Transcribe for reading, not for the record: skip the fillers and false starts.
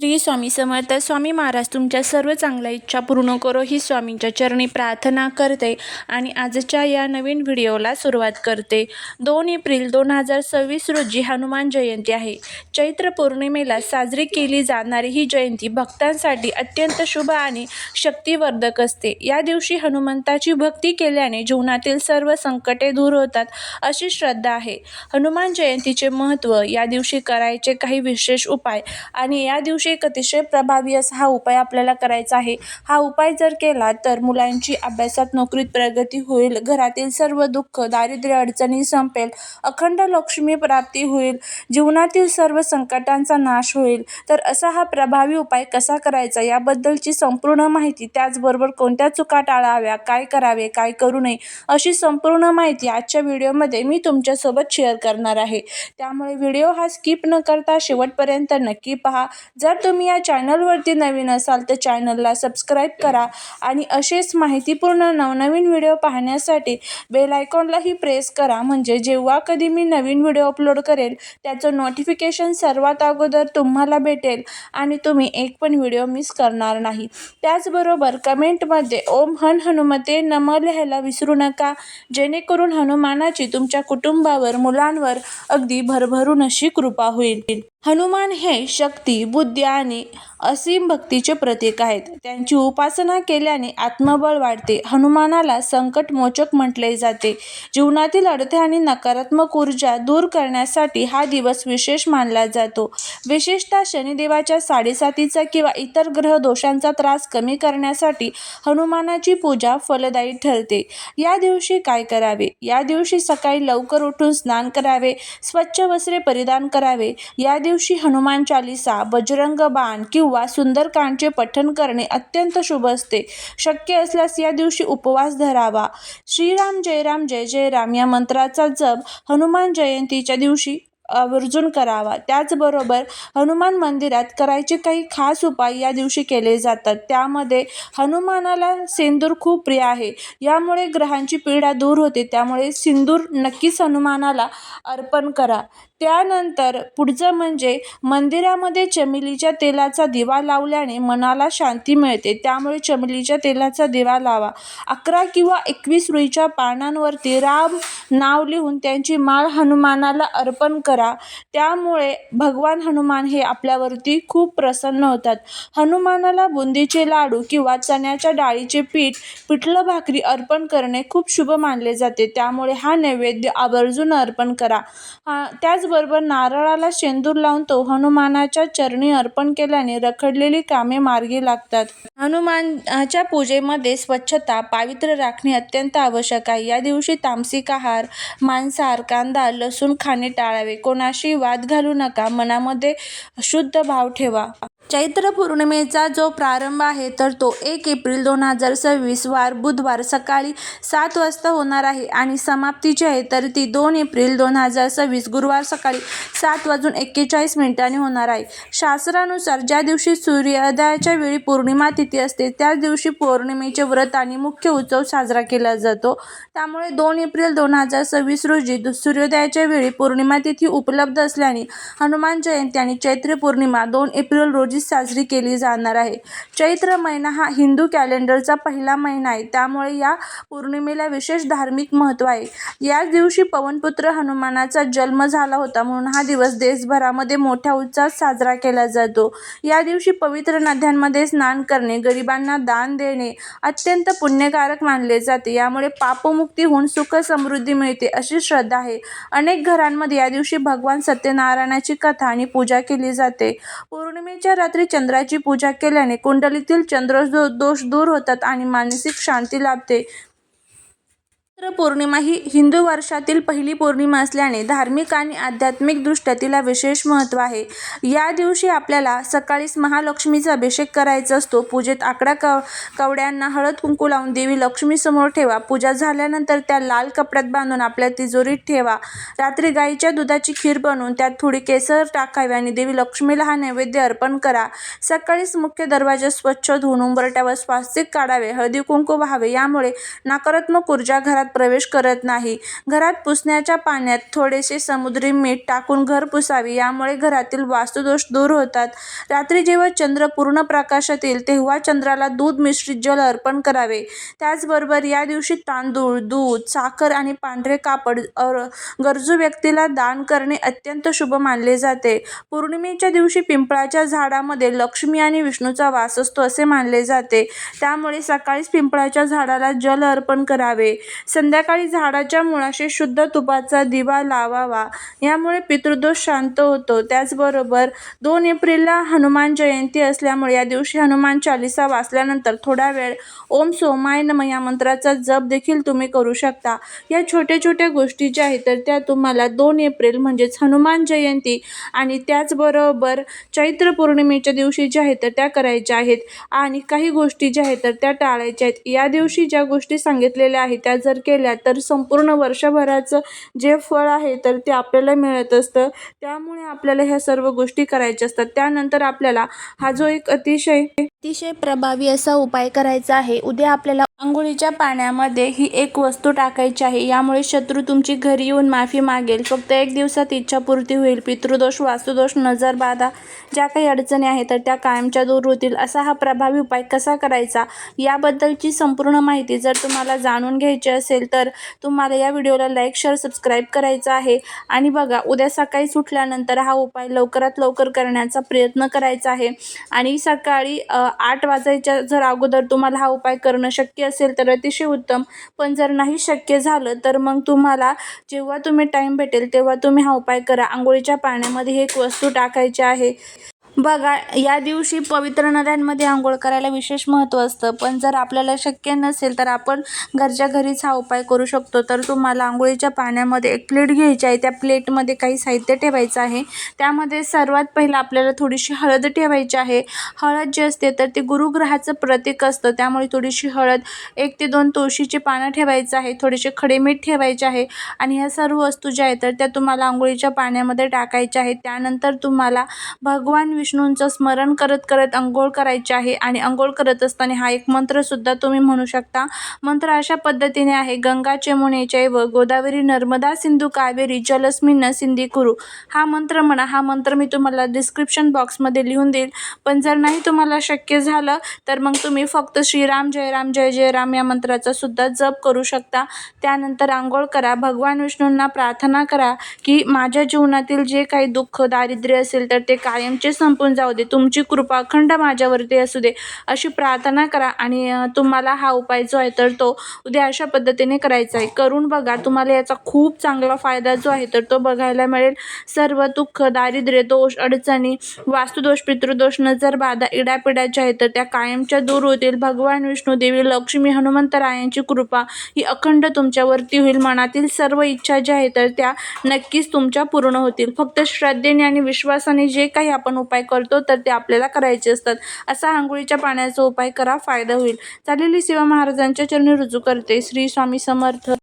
श्री स्वामी समर्थ. स्वामी महाराज तुमच्या सर्व चांगल्या इच्छा पूर्ण करो ही स्वामींच्या चरणी प्रार्थना करते आणि आजच्या या नवीन व्हिडिओला सुरुवात करते. 2 एप्रिल 2026 रोजी हनुमान जयंती आहे. चैत्र पौर्णिमेला साजरी केली जाणारी ही जयंती भक्तांसाठी अत्यंत शुभ आणि शक्तिवर्धक असते. या दिवशी हनुमंताची भक्ती केल्याने जीवनातील सर्व संकटे दूर होतात अशी श्रद्धा आहे. हनुमान जयंतीचे महत्त्व, या दिवशी करायचे काही विशेष उपाय आणि या दिवशी एक अतिशय प्रभावी असा हा उपाय आपल्याला करायचा आहे. हा उपाय जर केला तर मुलांची अभ्यासात, नोकरीत प्रगती होईल, घरातील सर्व दुःख, दारिद्र्य, अडचणी संपेल, अखंड लक्ष्मी प्राप्ती होईल, जीवनातील सर्व संकटांचा नाश होईल. तर असा हा प्रभावी उपाय कसा करायचा याबद्दलची संपूर्ण माहिती, त्याचबरोबर कोणत्या चुका टाळाव्या, काय करावे, काय करू नये, अशी संपूर्ण माहिती आजच्या व्हिडिओमध्ये मी तुमच्यासोबत शेअर करणार आहे. त्यामुळे व्हिडिओ हा स्किप न करता शेवटपर्यंत नक्की पहा. जर तुम्ही या चॅनलवरती नवीन असाल तर चॅनलला सबस्क्राईब करा आणि असेच माहितीपूर्ण नवनवीन व्हिडिओ पाहण्यासाठी बेल आयकॉनलाही प्रेस करा, म्हणजे जेव्हा कधी मी नवीन व्हिडिओ अपलोड करेल त्याचं नोटिफिकेशन सर्वात अगोदर तुम्हाला भेटेल आणि तुम्ही एक पण व्हिडिओ मिस करणार नाही. त्याचबरोबर कमेंटमध्ये ओम हनुमते नमः लिहायला विसरू नका, जेणेकरून हनुमानाची तुमच्या कुटुंबावर, मुलांवर अगदी भरभरून अशी कृपा होईल. हनुमान हे शक्ती, बुद्धी आणि असीम भक्तीचे प्रतीक आहेत. त्यांची उपासना केल्याने आत्मबळ वाढते. हनुमानाला संकटमोचक म्हटले जाते. जीवनातील अडथळे आणि नकारात्मक ऊर्जा दूर करण्यासाठी हा दिवस विशेष मानला जातो. विशेषतः शनिदेवाच्या साडेसातीचा किंवा इतर ग्रह दोषांचा त्रास कमी करण्यासाठी हनुमानाची पूजा फलदायी ठरते. या दिवशी काय करावे? या दिवशी सकाळी लवकर उठून स्नान करावे, स्वच्छ वस्त्रे परिधान करावे. या दिवशी हनुमान चालीसा, बजरंग बाण किंवा सुंदरकांडचे पठण करणे अत्यंत शुभ असते. शक्य असल्यास या दिवशी उपवास धरावा. श्रीराम जय राम जय जय राम या मंत्राचा जप हनुमान जयंतीच्या दिवशी आवर्जून करावा. त्याचबरोबर हनुमान मंदिरात करायचे काही खास उपाय या दिवशी केले जातात. त्यामध्ये हनुमानाला सिंदूर खूप प्रिय आहे. यामुळे ग्रहांची पीडा दूर होते. त्यामुळे सिंदूर नक्कीच हनुमानाला अर्पण करा. त्यानंतर पुढचं म्हणजे मंदिरामध्ये चमेलीच्या तेलाचा दिवा लावल्याने मनाला शांती मिळते. त्यामुळे चमेलीच्या तेलाचा दिवा लावा. 11 किंवा 21 रुईच्या पानांवरती राम नाव लिहून त्यांची माळ हनुमानाला अर्पण करा. त्यामुळे भगवान हनुमान हे आपल्यावरती खूप प्रसन्न होतात. हनुमानाला बुंदीचे लाडू किंवा चण्याच्या डाळीचे पिठलं भाकरी अर्पण करणे खूप शुभ मानले जाते. त्यामुळे हा नैवेद्य आवर्जून अर्पण करा. त्याचबरोबर नारळाला शेंदूर लावून तो हनुमानाच्या चरणी अर्पण केल्याने रखडलेली कामे मार्गी लागतात. हनुमानाच्या पूजेमध्ये स्वच्छता, पावित्र्य राखणे अत्यंत आवश्यक आहे. या दिवशी तामसिक आहार, मांसाहार, कांदा, लसूण खाणे टाळावे. कोणाशी वाद घालू नका. मनामध्ये शुद्ध भाव ठेवा. चैत्र पौर्णिमेचा जो प्रारंभ आहे तर तो 1 एप्रिल 2026 वार बुधवार सकाळी 7 वाजता होणार आहे आणि समाप्ती जी आहे तर ती 2 एप्रिल 2026 गुरुवार सकाळी 7:41 होणार आहे. शास्त्रानुसार ज्या दिवशी सूर्योदयाच्या वेळी पौर्णिमा तिथी असते त्याच दिवशी पौर्णिमेचे व्रत आणि मुख्य उत्सव साजरा केला जातो. त्यामुळे 2 एप्रिल 2026 रोजी सूर्योदयाच्या वेळी पौर्णिमा तिथी उपलब्ध असल्याने हनुमान जयंती आणि चैत्र पौर्णिमा 2 एप्रिल रोजी साजरी केली जाणार आहे. चैत्र महिना हा हिंदू कॅलेंडरचा पहिला महिना आहे. त्यामुळे या पौर्णिमेला विशेष धार्मिक महत्त्व आहे. याच दिवशी पवनपुत्र हनुमानाचा जन्म झाला होता, म्हणून हा दिवस देशभरामध्ये मोठ्या उत्साहात साजरा केला जातो. या दिवशी पवित्र नद्यांमध्ये स्नान करणे, गरिबांना दान देणे अत्यंत पुण्यकारक मानले जाते. यामुळे पापमुक्ती होऊन सुख समृद्धी मिळते अशी श्रद्धा आहे. अनेक घरांमध्ये या दिवशी भगवान सत्यनारायणाची कथा आणि पूजा केली जाते. पौर्णिमेच्या रात्री चंद्राची पूजा केल्याने कुंडलीतील चंद्रदोष दूर होतात आणि मानसिक शांती लाभते. चैत्र पौर्णिमा ही हिंदू वर्षातील पहिली पौर्णिमा असल्याने धार्मिक आणि आध्यात्मिक दृष्ट्या तिला विशेष महत्त्व आहे. या दिवशी आपल्याला सकाळीच महालक्ष्मीचा अभिषेक करायचा असतो. पूजेत कवड्यांना हळद कुंकू लावून देवी लक्ष्मी समोर ठेवा. पूजा झाल्यानंतर त्या लाल कपड्यात बांधून आपल्या तिजोरीत ठेवा. रात्री गाईच्या दुधाची खीर बनवून त्यात थोडी केसर टाकावी आणि देवी लक्ष्मीला हा नैवेद्य अर्पण करा. सकाळीच मुख्य दरवाजा स्वच्छ धुवून उंबरठ्यावर स्वास्तिक काढावे, हळदी कुंकू व्हावे. यामुळे नकारात्मक ऊर्जा घरात प्रवेश करत नाही. घरात पुसण्याच्या पाण्यात थोडेसे समुद्री मीठ टाकून घर पुसावे, यामुळे घरातील वास्तुदोष दूर होतात. रात्री जेव्हा चंद्र पूर्ण प्रकाशात येईल तेव्हा चंद्राला दूध मिश्रित जल अर्पण करावे. त्याचबरोबर या दिवशी तांदूळ, दूध, साखर आणि पांढरे कापड गरजू व्यक्तीला दान करणे अत्यंत शुभ मानले जाते. पौर्णिमेच्या दिवशी पिंपळाच्या झाडामध्ये लक्ष्मी आणि विष्णूचा वास असतो असे मानले जाते. त्यामुळे सकाळीच पिंपळाच्या झाडाला जल अर्पण करावे. संध्याकाळी झाडाच्या मुळाशी शुद्ध तुपाचा दिवा लावावा, यामुळे पितृदोष शांत होतो. त्याचबरोबर 2 एप्रिलला हनुमान जयंती असल्यामुळे या दिवशी हनुमान चालीसा वाचल्यानंतर थोडा वेळ ओम सोमाय नमः या मंत्राचा जप देखील तुम्ही करू शकता. या छोट्या छोट्या गोष्टी ज्या आहेत तर त्या तुम्हाला 2 एप्रिल म्हणजेच हनुमान जयंती आणि त्याचबरोबर चैत्र पौर्णिमेच्या दिवशी ज्या आहेत तर त्या करायच्या आहेत आणि काही गोष्टी ज्या आहेत तर त्या टाळायच्या आहेत. या दिवशी ज्या गोष्टी सांगितलेल्या आहेत त्या जर केल्या तर संपूर्ण वर्षभराचं जे फळ आहे तर ते आपल्याला मिळत असतं. त्यामुळे आपल्याला ह्या सर्व गोष्टी करायच्या असतात. त्यानंतर आपल्याला हा जो एक अतिशय प्रभावी असा उपाय करायचा आहे. उद्या आपल्याला अंघोळीच्या पाण्यामध्ये ही एक वस्तू टाकायची आहे. यामुळे शत्रू तुमची घरी येऊन माफी मागेल. फक्त 1 दिवसात इच्छापूर्ती होईल. पितृदोष, वास्तुदोष, नजरबाधा ज्या काही अडचणी आहेत तर त्या कायमच्या दूर होतील. असा हा प्रभावी उपाय कसा करायचा याबद्दलची संपूर्ण माहिती जर तुम्हाला जाणून घ्यायची असेल तर तुम्हाला या व्हिडिओला लाईक, शेअर, सबस्क्राईब करायचं आहे. आणि बघा, उद्या सकाळीच उठल्यानंतर हा उपाय लवकरात लवकर करण्याचा प्रयत्न करायचा आहे. आणि सकाळी 8 वाजायच्या जर अगोदर तुम्हाला हा उपाय करणं शक्य असेल तर अतिशय उत्तम. पण जर नाही शक्य झालं तर मग तुम्हाला जेव्हा तुम्ही टाईम भेटेल तेव्हा तुम्ही हा उपाय करा. अंघोळीच्या पाण्यामध्ये एक वस्तू टाकायची आहे. बघा, या दिवशी पवित्र नद्यांमध्ये आंघोळ करायला विशेष महत्त्व असतं. पण जर आपल्याला शक्य नसेल तर आपण घरच्या घरीच हा उपाय करू शकतो. तर तुम्हाला आंघोळीच्या पाण्यामध्ये एक प्लेट घ्यायची आहे. त्या प्लेटमध्ये काही साहित्य ठेवायचं आहे. त्यामध्ये सर्वात पहिलं आपल्याला थोडीशी हळद ठेवायची आहे. हळद जी असते तर ते गुरुग्रहाचं प्रतीक असतं. त्यामुळे थोडीशी हळद, 1 ते 2 तुळशीची पानं ठेवायचं आहे. थोडेसे खडे मीठ ठेवायचे आहे. आणि ह्या सर्व वस्तू ज्या आहेत तर त्या तुम्हाला आंघोळीच्या पाण्यामध्ये टाकायच्या आहेत. त्यानंतर तुम्हाला भगवान विष्णूंचं स्मरण करत करत अंघोळ करायची आहे. आणि अंघोळ करत असताना हा एक मंत्रसुद्धा तुम्ही म्हणू शकता. मंत्र अशा पद्धतीने आहे: गंगा चेमुने चैव गोदावरी नर्मदा सिंधू कावेरी जलस्मिन् सिंधी कुरु. हा मंत्र म्हणा. हा मंत्र मी तुम्हाला डिस्क्रिप्शन बॉक्समध्ये लिहून देईल. पण जर नाही तुम्हाला शक्य झालं तर मग तुम्ही फक्त श्रीराम जय राम जय जय राम या मंत्राचा सुद्धा जप करू शकता. त्यानंतर अंघोळ करा. भगवान विष्णूंना प्रार्थना करा की माझ्या जीवनातील जे काही दुःख, दारिद्र्य असेल तर ते कायमचे संपून जाऊ दे. तुमची कृपा अखंड माझ्यावरती असू दे, अशी प्रार्थना करा. आणि तुम्हाला हा उपाय जो आहे तर तो उद्या अशा पद्धतीने करायचा आहे. करून बघा. तुम्हाला याचा खूप चांगला फायदा जो आहे तर तो बघायला मिळेल. सर्व दुःख, दारिद्र्य, दोष, अडचणी, वास्तुदोष, पितृदोष, नजरबाधा, इडापिडा ज्या आहेत तर त्या कायमच्या दूर होतील. भगवान विष्णू, देवी लक्ष्मी, हनुमंतरायांची कृपा ही अखंड तुमच्यावरती होईल. मनातील सर्व इच्छा ज्या आहेत तर त्या नक्कीच तुमच्या पूर्ण होतील. फक्त श्रद्धेने आणि विश्वासाने जे काही आपण उपाय करतो तर ते आपल्याला करायचे असतात. असा आंघोळीच्या पाण्याचा उपाय करा, फायदा होईल. चालेली सेवा महाराजांच्या चरणी रुजू करते. श्री स्वामी समर्थ.